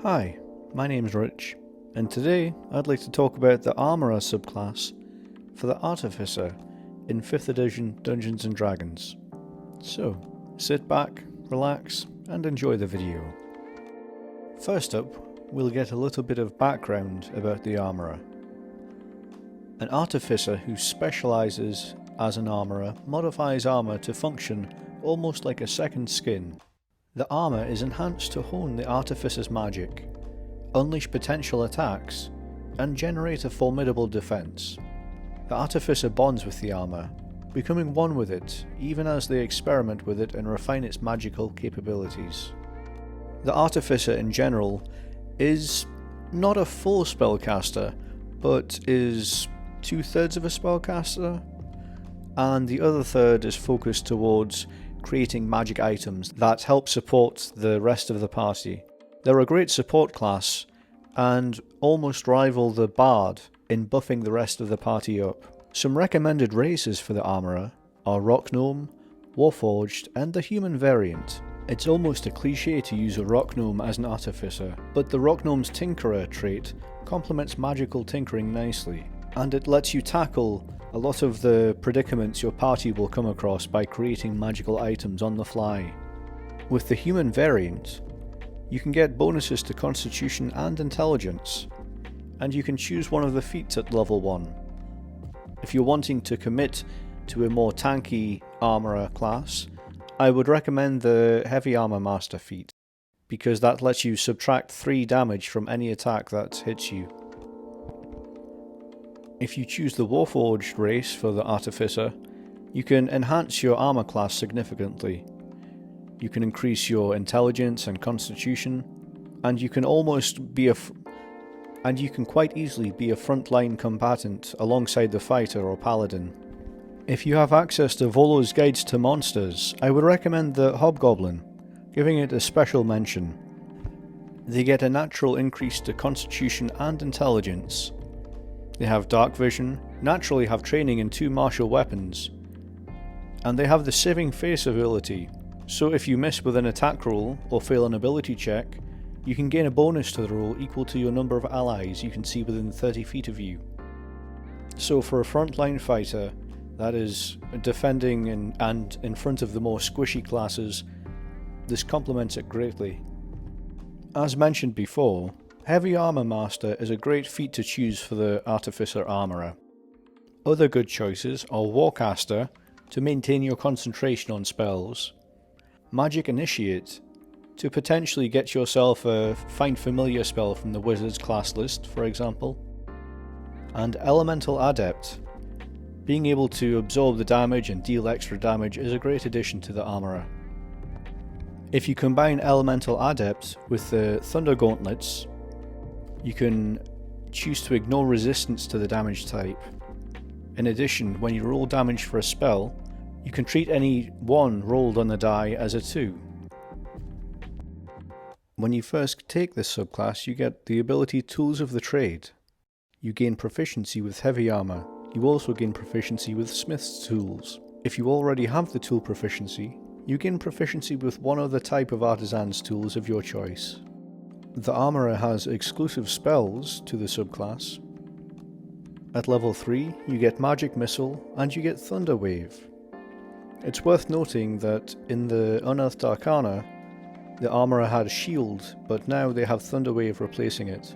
Hi, my name's Rich, and today I'd like to talk about the Armorer subclass for the Artificer in 5th edition Dungeons & Dragons. So, sit back, relax, and enjoy the video. First up, we'll get a little bit of background about the Armorer. An Artificer who specialises as an Armorer modifies armour to function almost like a second skin. The armour is enhanced to hone the Artificer's magic, unleash potential attacks, and generate a formidable defence. The Artificer bonds with the armour, becoming one with it even as they experiment with it and refine its magical capabilities. The Artificer in general is not a full spellcaster, but is 2/3 of a spellcaster, and the other third is focused towards creating magic items that help support the rest of the party. They're a great support class and almost rival the Bard in buffing the rest of the party up. Some recommended races for the Armorer are Rock Gnome, Warforged, and the human variant. It's almost a cliche to use a Rock Gnome as an Artificer, but the Rock Gnome's Tinkerer trait complements magical tinkering nicely, and it lets you tackle a lot of the predicaments your party will come across by creating magical items on the fly. With the human variant, you can get bonuses to Constitution and Intelligence, and you can choose one of the feats at level 1. If you're wanting to commit to a more tanky Armorer class, I would recommend the Heavy Armor Master feat, because that lets you subtract 3 damage from any attack that hits you. If you choose the Warforged race for the Artificer, you can enhance your armor class significantly. You can increase your intelligence and constitution, and you can quite easily be a frontline combatant alongside the fighter or paladin. If you have access to Volo's Guides to Monsters, I would recommend the Hobgoblin, giving it a special mention. They get a natural increase to constitution and intelligence. They have dark vision, naturally have training in 2 martial weapons, and they have the Saving Face ability, so if you miss with an attack roll or fail an ability check, you can gain a bonus to the roll equal to your number of allies you can see within 30 feet of you. So for a frontline fighter that is defending and in front of the more squishy classes, this complements it greatly. As mentioned before, Heavy Armor Master is a great feat to choose for the Artificer Armorer. Other good choices are Warcaster to maintain your concentration on spells, Magic Initiate to potentially get yourself a Find Familiar spell from the Wizard's class list, for example, and Elemental Adept. Being able to absorb the damage and deal extra damage is a great addition to the Armorer. If you combine Elemental Adept with the Thunder Gauntlets, you can choose to ignore resistance to the damage type. In addition, when you roll damage for a spell, you can treat any 1 rolled on the die as a 2. When you first take this subclass, you get the ability Tools of the Trade. You gain proficiency with heavy armor. You also gain proficiency with Smith's Tools. If you already have the tool proficiency, you gain proficiency with one other type of artisan's tools of your choice. The Armorer has exclusive spells to the subclass. At level 3, you get Magic Missile and you get Thunder Wave. It's worth noting that in the Unearthed Arcana, the Armorer had Shield, but now they have Thunder Wave replacing it.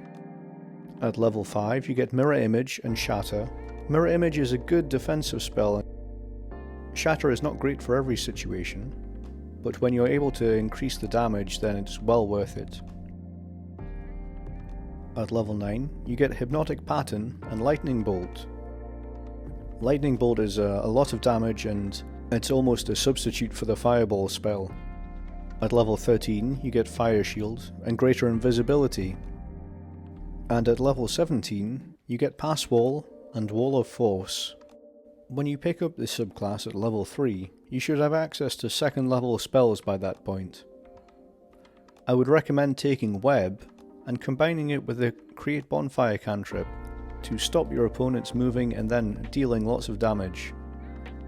At level 5, you get Mirror Image and Shatter. Mirror Image is a good defensive spell. Shatter is not great for every situation, but when you're able to increase the damage, then it's well worth it. At level 9, you get Hypnotic Pattern and Lightning Bolt. Lightning Bolt is a lot of damage and it's almost a substitute for the Fireball spell. At level 13, you get Fire Shield and Greater Invisibility. And at level 17, you get Pass Wall and Wall of Force. When you pick up this subclass at level 3, you should have access to 2nd level spells by that point. I would recommend taking Web and combining it with the Create Bonfire cantrip to stop your opponents moving and then dealing lots of damage.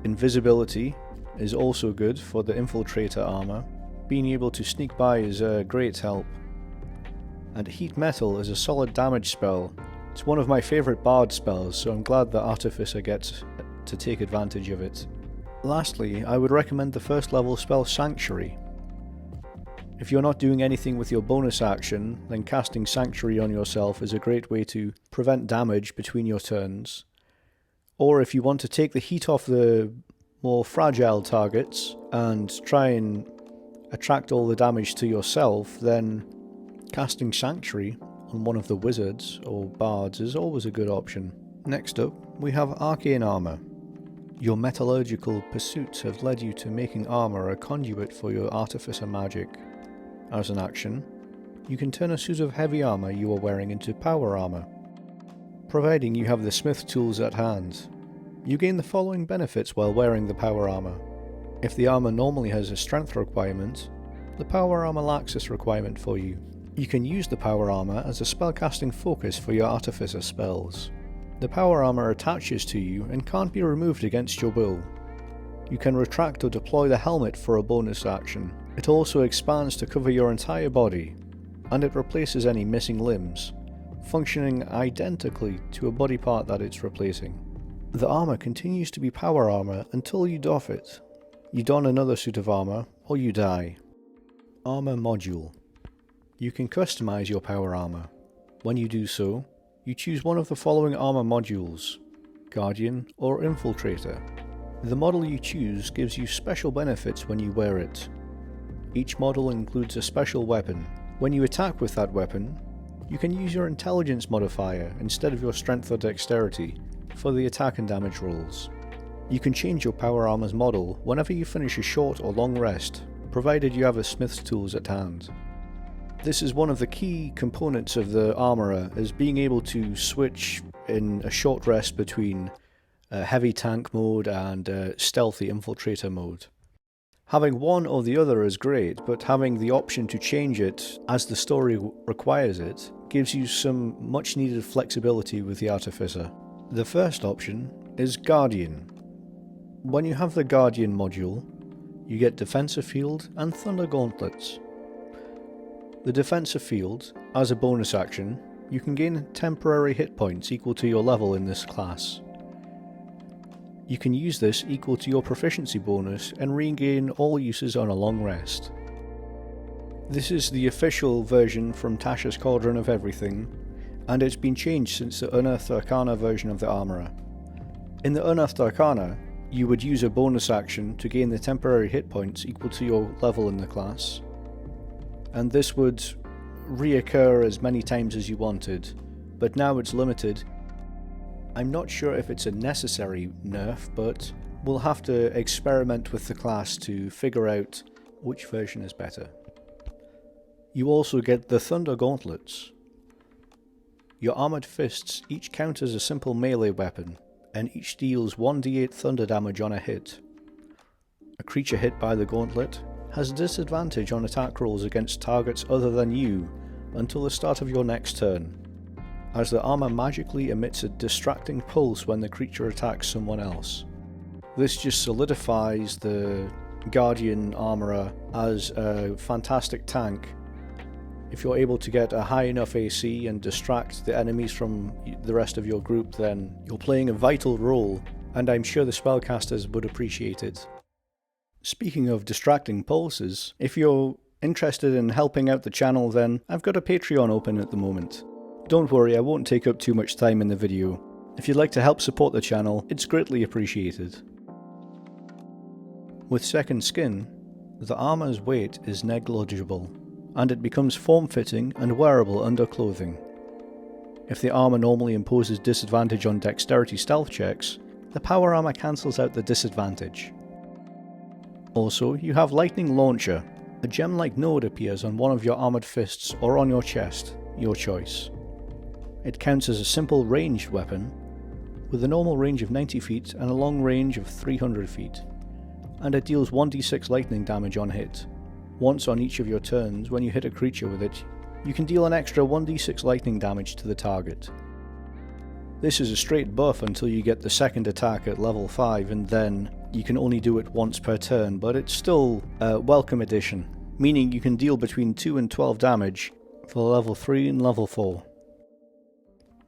Invisibility is also good for the Infiltrator armor. Being able to sneak by is a great help. And Heat Metal is a solid damage spell. It's one of my favourite bard spells, so I'm glad that Artificer gets to take advantage of it. Lastly, I would recommend the first level spell Sanctuary. If you're not doing anything with your bonus action, then casting Sanctuary on yourself is a great way to prevent damage between your turns. Or if you want to take the heat off the more fragile targets and try and attract all the damage to yourself, then casting Sanctuary on one of the wizards or bards is always a good option. Next up, we have Arcane Armour. Your metallurgical pursuits have led you to making armour a conduit for your Artificer magic. As an action, you can turn a suit of heavy armour you are wearing into power armour, providing you have the smith tools at hand. You gain the following benefits while wearing the power armour. If the armour normally has a strength requirement, the power armour lacks this requirement for you. You can use the power armour as a spellcasting focus for your Artificer spells. The power armour attaches to you and can't be removed against your will. You can retract or deploy the helmet for a bonus action. It also expands to cover your entire body, and it replaces any missing limbs, functioning identically to a body part that it's replacing. The armour continues to be power armour until you doff it. You don another suit of armour, or you die. Armour Module. You can customize your power armour. When you do so, you choose one of the following armour modules: Guardian or Infiltrator. The model you choose gives you special benefits when you wear it. Each model includes a special weapon. When you attack with that weapon, you can use your intelligence modifier instead of your strength or dexterity for the attack and damage rolls. You can change your power armor's model whenever you finish a short or long rest, provided you have a smith's tools at hand. This is one of the key components of the armourer, is being able to switch in a short rest between heavy tank mode and stealthy infiltrator mode. Having one or the other is great, but having the option to change it as the story requires it gives you some much needed flexibility with the Artificer. The first option is Guardian. When you have the Guardian module, you get Defensive Field and Thunder Gauntlets. The Defensive Field, as a bonus action, you can gain temporary hit points equal to your level in this class. You can use this equal to your proficiency bonus and regain all uses on a long rest. This is the official version from Tasha's Cauldron of Everything, and it's been changed since the Unearthed Arcana version of the Armourer. In the Unearthed Arcana, you would use a bonus action to gain the temporary hit points equal to your level in the class, and this would reoccur as many times as you wanted, but now it's limited. I'm not sure if it's a necessary nerf, but we'll have to experiment with the class to figure out which version is better. You also get the Thunder Gauntlets. Your armoured fists each count as a simple melee weapon, and each deals 1d8 thunder damage on a hit. A creature hit by the gauntlet has disadvantage on attack rolls against targets other than you until the start of your next turn, as the armour magically emits a distracting pulse when the creature attacks someone else. This just solidifies the Guardian Armourer as a fantastic tank. If you're able to get a high enough AC and distract the enemies from the rest of your group, then you're playing a vital role, and I'm sure the spellcasters would appreciate it. Speaking of distracting pulses, if you're interested in helping out the channel, then I've got a Patreon open at the moment. Don't worry, I won't take up too much time in the video. If you'd like to help support the channel, it's greatly appreciated. With Second Skin, the armour's weight is negligible, and it becomes form-fitting and wearable under clothing. If the armour normally imposes disadvantage on dexterity stealth checks, the power armour cancels out the disadvantage. Also, you have Lightning Launcher. A gem-like node appears on one of your armoured fists or on your chest, your choice. It counts as a simple ranged weapon, with a normal range of 90 feet and a long range of 300 feet, and it deals 1d6 lightning damage on hit. Once on each of your turns, when you hit a creature with it, you can deal an extra 1d6 lightning damage to the target. This is a straight buff until you get the second attack at level 5, and then you can only do it once per turn, but it's still a welcome addition, meaning you can deal between 2 and 12 damage for level 3 and level 4.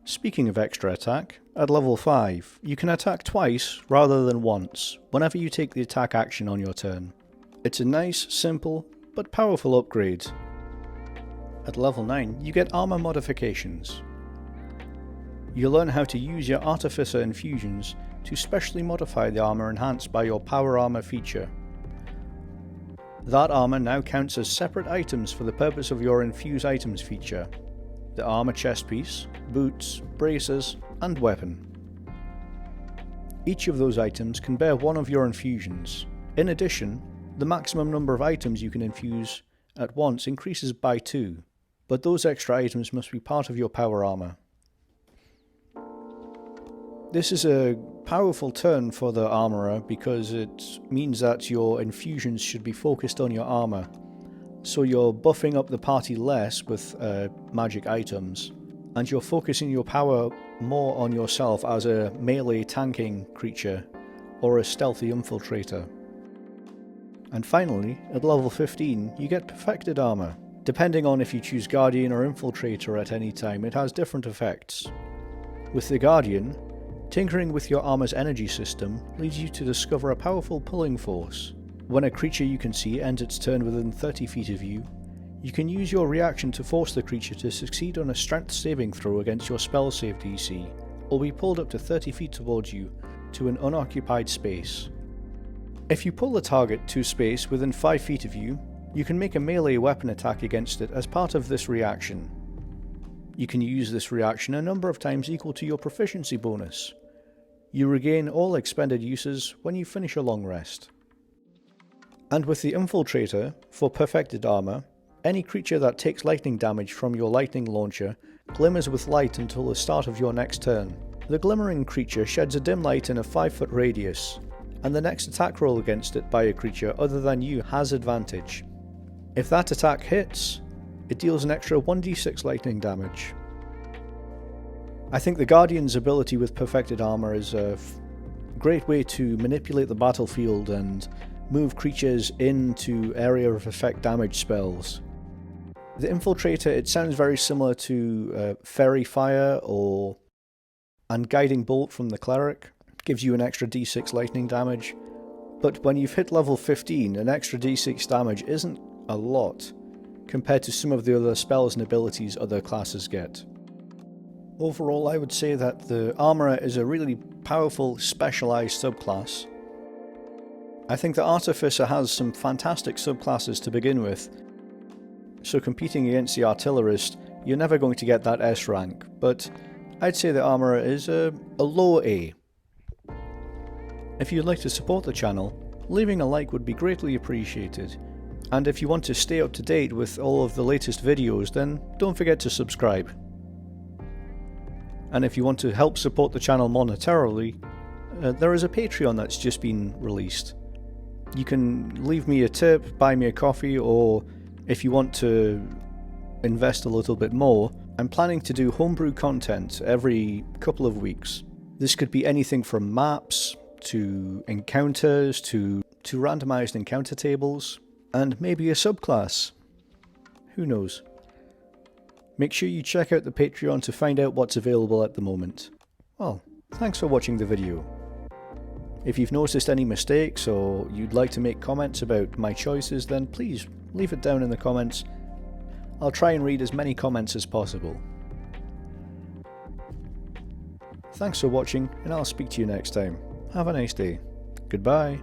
Speaking of extra attack, at level 5, you can attack twice rather than once whenever you take the attack action on your turn. It's a nice, simple, but powerful upgrade. At level 9, you get armor modifications. You learn how to use your Artificer infusions to specially modify the armor enhanced by your power armor feature. That armor now counts as separate items for the purpose of your infuse items feature. The armor chest piece, boots, braces, and weapon. Each of those items can bear one of your infusions. In addition, the maximum number of items you can infuse at once increases by 2, but those extra items must be part of your power armor. This is a powerful turn for the armorer because it means that your infusions should be focused on your armor. So you're buffing up the party less with magic items, and you're focusing your power more on yourself as a melee tanking creature or a stealthy infiltrator. And finally, at level 15, you get perfected armor. Depending on if you choose Guardian or Infiltrator at any time, it has different effects. With the Guardian, tinkering with your armor's energy system leads you to discover a powerful pulling force. When a creature you can see ends its turn within 30 feet of you, you can use your reaction to force the creature to succeed on a strength saving throw against your spell save DC, or be pulled up to 30 feet towards you to an unoccupied space. If you pull the target to space within 5 feet of you, you can make a melee weapon attack against it as part of this reaction. You can use this reaction a number of times equal to your proficiency bonus. You regain all expended uses when you finish a long rest. And with the Infiltrator, for perfected armor, any creature that takes lightning damage from your lightning launcher glimmers with light until the start of your next turn. The glimmering creature sheds a dim light in a 5-foot radius, and the next attack roll against it by a creature other than you has advantage. If that attack hits, it deals an extra 1d6 lightning damage. I think the Guardian's ability with perfected armor is a great way to manipulate the battlefield and move creatures into area of effect damage spells. The Infiltrator, it sounds very similar to Fairy Fire and Guiding Bolt from the Cleric. It gives you an extra d6 lightning damage, but when you've hit level 15, an extra d6 damage isn't a lot compared to some of the other spells and abilities other classes get. Overall, I would say that the Armorer is a really powerful specialised subclass. I think the Artificer has some fantastic subclasses to begin with, so competing against the Artillerist, you're never going to get that S rank, but I'd say the Armorer is a low A. If you'd like to support the channel, leaving a like would be greatly appreciated, and if you want to stay up to date with all of the latest videos, then don't forget to subscribe. And if you want to help support the channel monetarily, there is a Patreon that's just been released. You can leave me a tip, buy me a coffee, or if you want to invest a little bit more, I'm planning to do homebrew content every couple of weeks. This could be anything from maps, to encounters, to randomized encounter tables, and maybe a subclass. Who knows? Make sure you check out the Patreon to find out what's available at the moment. Well, thanks for watching the video. If you've noticed any mistakes or you'd like to make comments about my choices, then please leave it down in the comments. I'll try and read as many comments as possible. Thanks for watching, and I'll speak to you next time. Have a nice day. Goodbye.